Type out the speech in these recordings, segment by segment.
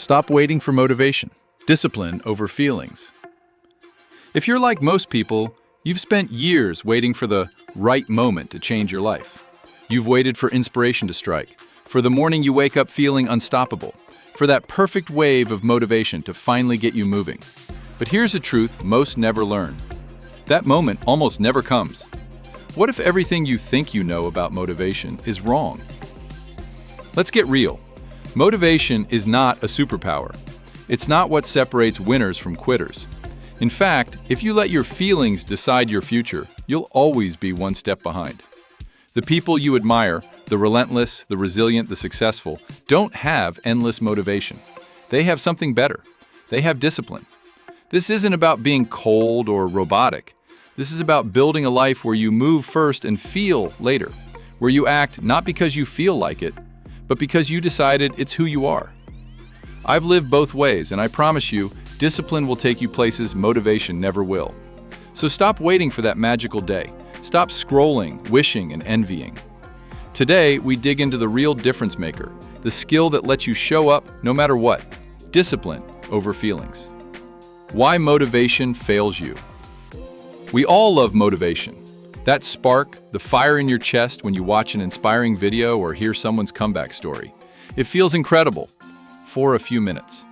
Stop waiting for motivation. Discipline over feelings. If you're like most people, you've spent years waiting for the right moment to change your life. You've waited for inspiration to strike, for the morning you wake up feeling unstoppable, for that perfect wave of motivation to finally get you moving. But here's the truth most never learn. That moment almost never comes. What if everything you think you know about motivation is wrong? Let's get real. Motivation is not a superpower. It's not what separates winners from quitters. In fact, if you let your feelings decide your future, you'll always be one step behind. The people you admire, the relentless, the resilient, the successful, don't have endless motivation. They have something better. They have discipline. This isn't about being cold or robotic. This is about building a life where you move first and feel later, where you act not because you feel like it, but because you decided it's who you are. I've lived both ways, and I promise you, discipline will take you places motivation never will. So stop waiting for that magical day. Stop scrolling, wishing, and envying. Today, we dig into the real difference maker, the skill that lets you show up no matter what. Discipline over feelings. Why motivation fails you. We all love motivation. That spark, the fire in your chest when you watch an inspiring video or hear someone's comeback story. It feels incredible for a few minutes.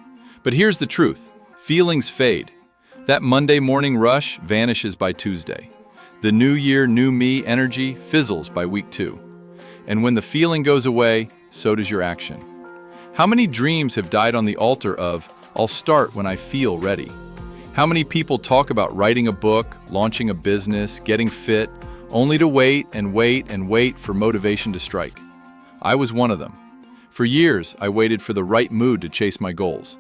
But here's the truth. Feelings fade. That Monday morning rush vanishes by Tuesday. The new year, new me energy fizzles by week 2. And when the feeling goes away, so does your action. How many dreams have died on the altar of, I'll start when I feel ready? How many people talk about writing a book, launching a business, getting fit, only to wait and wait and wait for motivation to strike? I was one of them. For years, I waited for the right mood to chase my goals.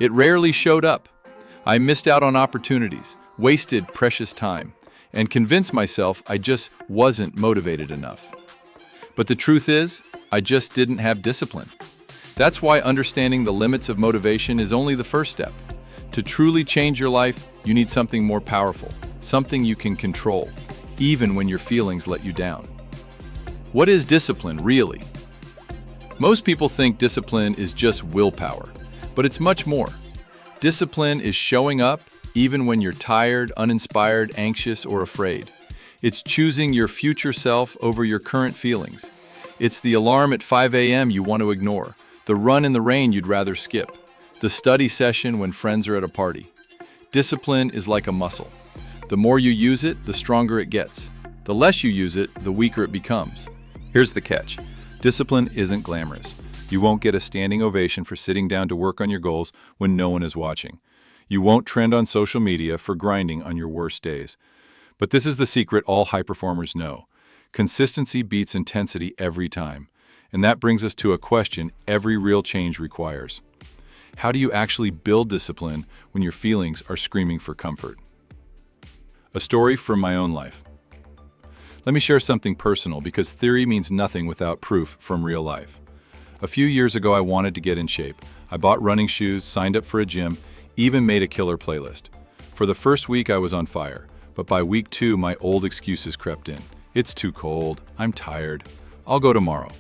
It rarely showed up. I missed out on opportunities, wasted precious time, and convinced myself I just wasn't motivated enough. But the truth is, I just didn't have discipline. That's why understanding the limits of motivation is only the first step. To truly change your life, you need something more powerful, something you can control, even when your feelings let you down. What is discipline, really? Most people think discipline is just willpower, but it's much more. Discipline is showing up even when you're tired, uninspired, anxious, or afraid. It's choosing your future self over your current feelings. It's the alarm at 5 a.m. you want to ignore, the run in the rain you'd rather skip, the study session when friends are at a party. Discipline is like a muscle. The more you use it, the stronger it gets. The less you use it, the weaker it becomes. Here's the catch. Discipline isn't glamorous. You won't get a standing ovation for sitting down to work on your goals when no one is watching. You won't trend on social media for grinding on your worst days. But this is the secret all high performers know. Consistency beats intensity every time. And that brings us to a question every real change requires. How do you actually build discipline when your feelings are screaming for comfort? A story from my own life. Let me share something personal because theory means nothing without proof from real life. A few years ago, I wanted to get in shape. I bought running shoes, signed up for a gym, even made a killer playlist. For the first week, I was on fire, but by week 2, my old excuses crept in. It's too cold. I'm tired. I'll go tomorrow.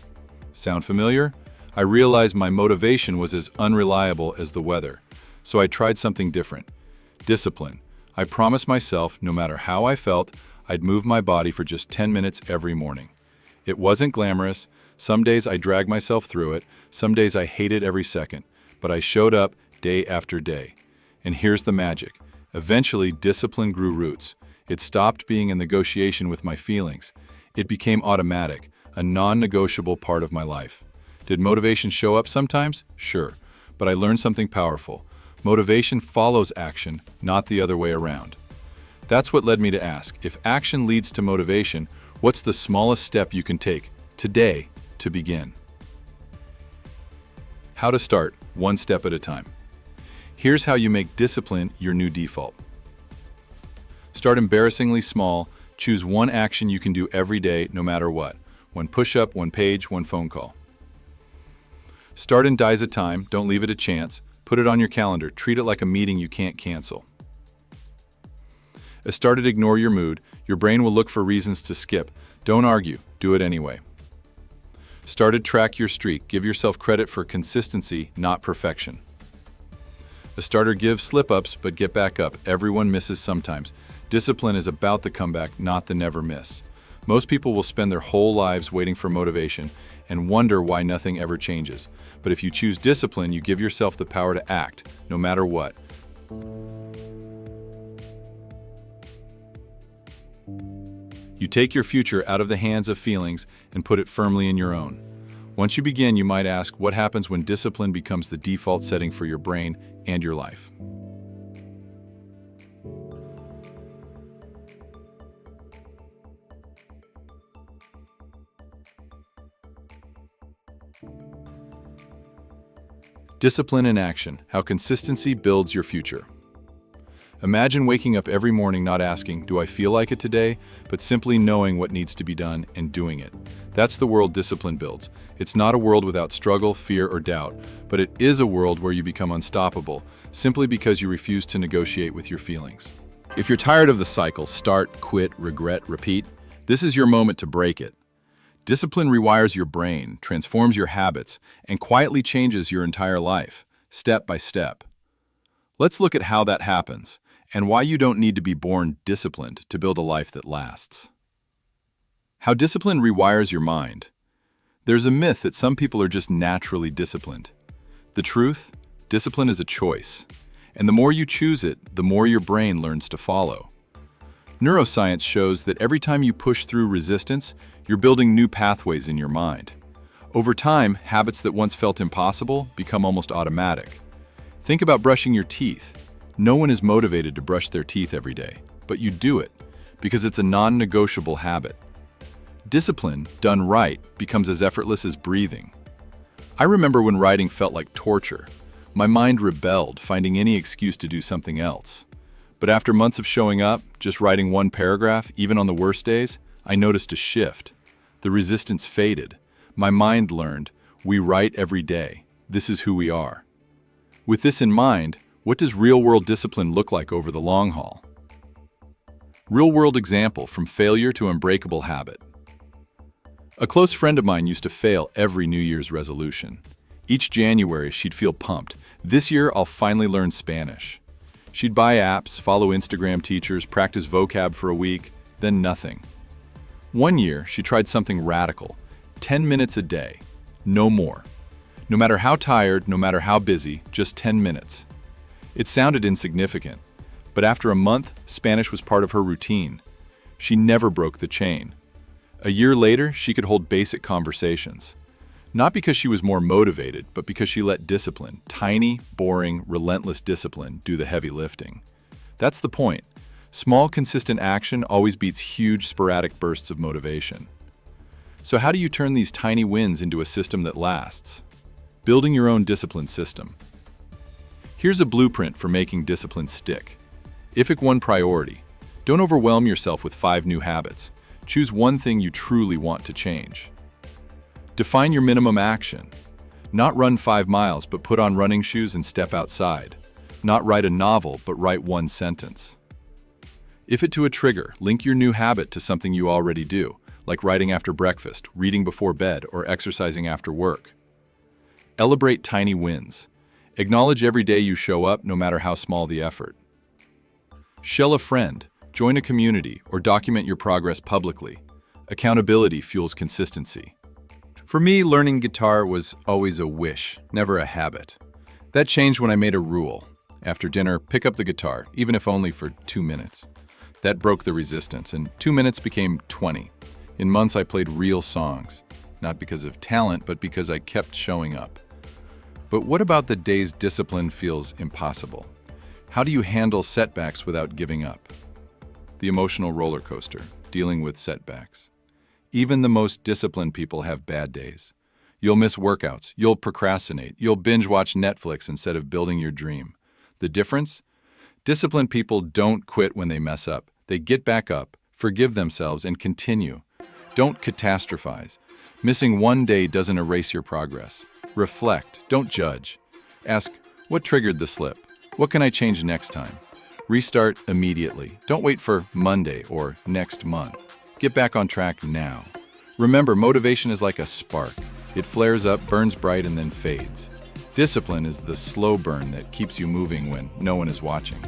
Sound familiar? I realized my motivation was as unreliable as the weather, so I tried something different. Discipline. I promised myself, no matter how I felt, I'd move my body for just 10 minutes every morning. It wasn't glamorous. Some days I dragged myself through it. Some days I hated every second. But I showed up day after day. And here's the magic. Eventually, discipline grew roots. It stopped being a negotiation with my feelings. It became automatic, a non-negotiable part of my life. Did motivation show up sometimes? Sure. But I learned something powerful. Motivation follows action, not the other way around. That's what led me to ask, if action leads to motivation, what's the smallest step you can take today to begin? How to start, one step at a time. Here's how you make discipline your new default. Start embarrassingly small. Choose one action you can do every day, no matter what. One push-up, one page, one phone call. Start in days at a time. Don't leave it a chance. Put it on your calendar. Treat it like a meeting you can't cancel. Start to ignore your mood. Your brain will look for reasons to skip. Don't argue. Do it anyway. Start to track your streak. Give yourself credit for consistency, not perfection. A starter gives slip-ups, but get back up. Everyone misses sometimes. Discipline is about the comeback, not the never miss. Most people will spend their whole lives waiting for motivation and wonder why nothing ever changes. But if you choose discipline, you give yourself the power to act, no matter what. You take your future out of the hands of feelings and put it firmly in your own. Once you begin, you might ask, what happens when discipline becomes the default setting for your brain and your life? Discipline in action, how consistency builds your future. Imagine waking up every morning not asking, do I feel like it today, but simply knowing what needs to be done and doing it. That's the world discipline builds. It's not a world without struggle, fear, or doubt, but it is a world where you become unstoppable, simply because you refuse to negotiate with your feelings. If you're tired of the cycle, start, quit, regret, repeat, this is your moment to break it. Discipline rewires your brain, transforms your habits, and quietly changes your entire life, step by step. Let's look at how that happens, and why you don't need to be born disciplined to build a life that lasts. How discipline rewires your mind. There's a myth that some people are just naturally disciplined. The truth? Discipline is a choice, and the more you choose it, the more your brain learns to follow. Neuroscience shows that every time you push through resistance, you're building new pathways in your mind. Over time, habits that once felt impossible become almost automatic. Think about brushing your teeth. No one is motivated to brush their teeth every day, but you do it because it's a non-negotiable habit. Discipline, done right, becomes as effortless as breathing. I remember when writing felt like torture. My mind rebelled, finding any excuse to do something else. But after months of showing up, just writing one paragraph, even on the worst days, I noticed a shift. The resistance faded. My mind learned, we write every day. This is who we are. With this in mind, what does real-world discipline look like over the long haul? Real-world example, from failure to unbreakable habit. A close friend of mine used to fail every New Year's resolution. Each January, she'd feel pumped. This year, I'll finally learn Spanish. She'd buy apps, follow Instagram teachers, practice vocab for a week, then nothing. One year, she tried something radical, 10 minutes a day, no more. No matter how tired, no matter how busy, just 10 minutes. It sounded insignificant, but after a month, Spanish was part of her routine. She never broke the chain. A year later, she could hold basic conversations. Not because she was more motivated, but because she let discipline, tiny, boring, relentless discipline, do the heavy lifting. That's the point. Small, consistent action always beats huge, sporadic bursts of motivation. So how do you turn these tiny wins into a system that lasts? Building your own discipline system. Here's a blueprint for making discipline stick. Pick one priority. Don't overwhelm yourself with 5 new habits. Choose one thing you truly want to change. Define your minimum action. Not run 5 miles, but put on running shoes and step outside. Not write a novel, but write one sentence. If it to a trigger, link your new habit to something you already do, like writing after breakfast, reading before bed, or exercising after work. Celebrate tiny wins. Acknowledge every day you show up, no matter how small the effort. Shell a friend, join a community, or document your progress publicly. Accountability fuels consistency. For me, learning guitar was always a wish, never a habit. That changed when I made a rule. After dinner, pick up the guitar, even if only for 2 minutes. That broke the resistance, and 2 minutes became 20. In months, I played real songs, not because of talent, but because I kept showing up. But what about the days discipline feels impossible? How do you handle setbacks without giving up? The emotional roller coaster, dealing with setbacks. Even the most disciplined people have bad days. You'll miss workouts, you'll procrastinate, you'll binge watch Netflix instead of building your dream. The difference? Disciplined people don't quit when they mess up. They get back up, forgive themselves, and continue. Don't catastrophize. Missing one day doesn't erase your progress. Reflect, don't judge. Ask, what triggered the slip? What can I change next time? Restart immediately. Don't wait for Monday or next month. Get back on track now. Remember, motivation is like a spark. It flares up, burns bright, and then fades. Discipline is the slow burn that keeps you moving when no one is watching.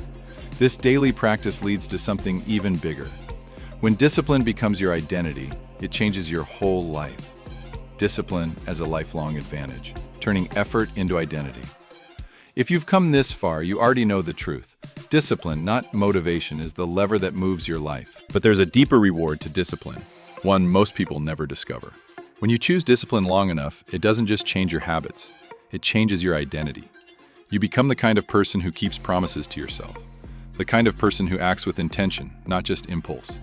This daily practice leads to something even bigger. When discipline becomes your identity, it changes your whole life. Discipline as a lifelong advantage, turning effort into identity. If you've come this far, you already know the truth. Discipline, not motivation, is the lever that moves your life. But there's a deeper reward to discipline, one most people never discover. When you choose discipline long enough, it doesn't just change your habits, it changes your identity. You become the kind of person who keeps promises to yourself, the kind of person who acts with intention, not just impulse,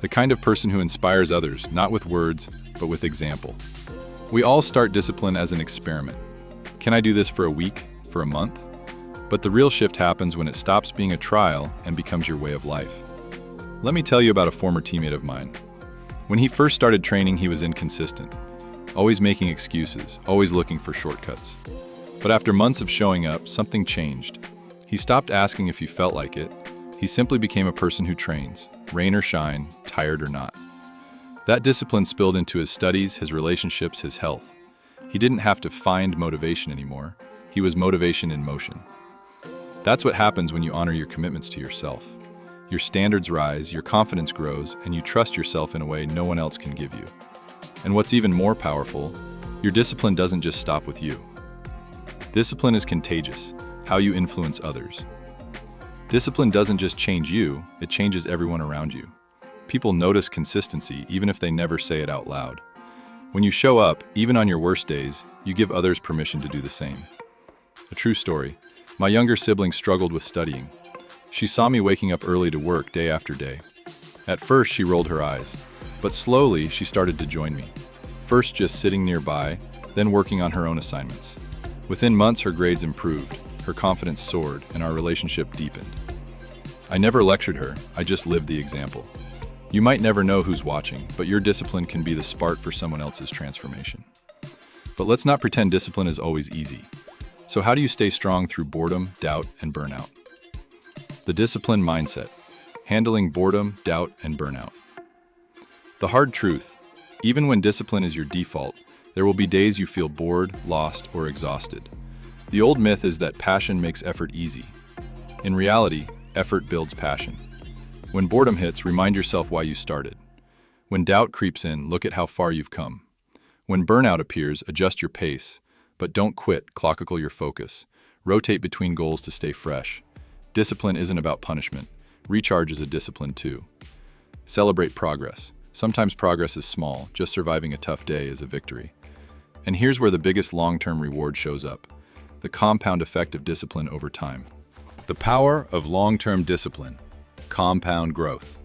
the kind of person who inspires others, not with words, but with example. We all start discipline as an experiment. Can I do this for a week, for a month? But the real shift happens when it stops being a trial and becomes your way of life. Let me tell you about a former teammate of mine. When he first started training, he was inconsistent, always making excuses, always looking for shortcuts. But after months of showing up, something changed. He stopped asking if he felt like it. He simply became a person who trains, rain or shine, tired or not. That discipline spilled into his studies, his relationships, his health. He didn't have to find motivation anymore. He was motivation in motion. That's what happens when you honor your commitments to yourself. Your standards rise, your confidence grows, and you trust yourself in a way no one else can give you. And what's even more powerful, your discipline doesn't just stop with you. Discipline is contagious, how you influence others. Discipline doesn't just change you, it changes everyone around you. People notice consistency even if they never say it out loud. When you show up, even on your worst days, you give others permission to do the same. A true story. My younger sibling struggled with studying. She saw me waking up early to work day after day. At first, she rolled her eyes, but slowly she started to join me. First just sitting nearby, then working on her own assignments. Within months, her grades improved, her confidence soared, and our relationship deepened. I never lectured her, I just lived the example. You might never know who's watching, but your discipline can be the spark for someone else's transformation. But let's not pretend discipline is always easy. So how do you stay strong through boredom, doubt, and burnout? The discipline mindset, handling boredom, doubt, and burnout. The hard truth, even when discipline is your default, there will be days you feel bored, lost, or exhausted. The old myth is that passion makes effort easy. In reality, effort builds passion. When boredom hits, remind yourself why you started. When doubt creeps in, look at how far you've come. When burnout appears, adjust your pace. But don't quit, clockle your focus. Rotate between goals to stay fresh. Discipline isn't about punishment. Recharge is a discipline too. Celebrate progress. Sometimes progress is small, just surviving a tough day is a victory. And here's where the biggest long-term reward shows up. The compound effect of discipline over time. The power of long-term discipline. Compound growth.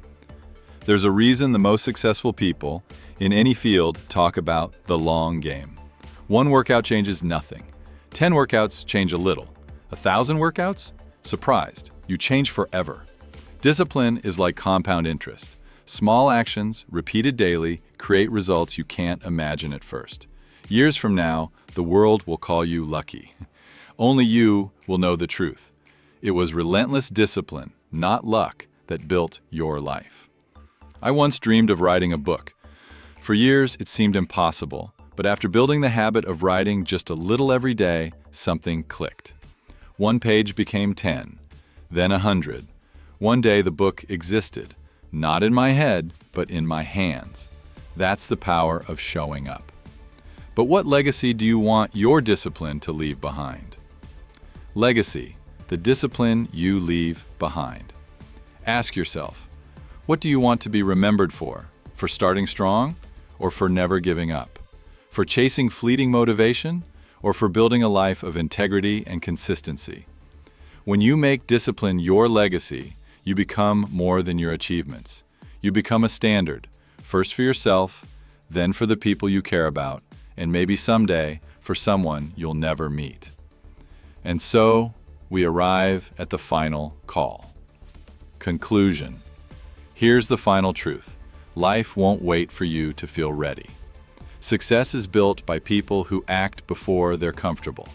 There's a reason the most successful people in any field talk about the long game. 1 workout changes nothing. 10 workouts change a little. 1,000 workouts? Surprised, you change forever. Discipline is like compound interest. Small actions, repeated daily, create results you can't imagine at first. Years from now, the world will call you lucky. Only you will know the truth. It was relentless discipline, not luck, that built your life. I once dreamed of writing a book. For years, it seemed impossible. But after building the habit of writing just a little every day, something clicked. 1 page became 10, then 100. One day the book existed, not in my head, but in my hands. That's the power of showing up. But what legacy do you want your discipline to leave behind? Legacy, the discipline you leave behind. Ask yourself, what do you want to be remembered for? For starting strong or for never giving up? For chasing fleeting motivation, or for building a life of integrity and consistency? When you make discipline your legacy, you become more than your achievements. You become a standard, first for yourself, then for the people you care about, and maybe someday for someone you'll never meet. And so, we arrive at the final call. Conclusion. Here's the final truth. Life won't wait for you to feel ready. Success is built by people who act before they're comfortable.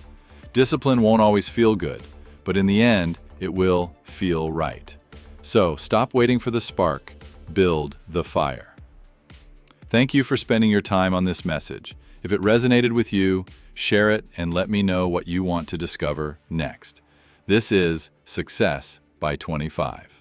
Discipline won't always feel good, but in the end, it will feel right. So stop waiting for the spark, build the fire. Thank you for spending your time on this message. If it resonated with you, share it, and let me know what you want to discover next. This is Success by 25.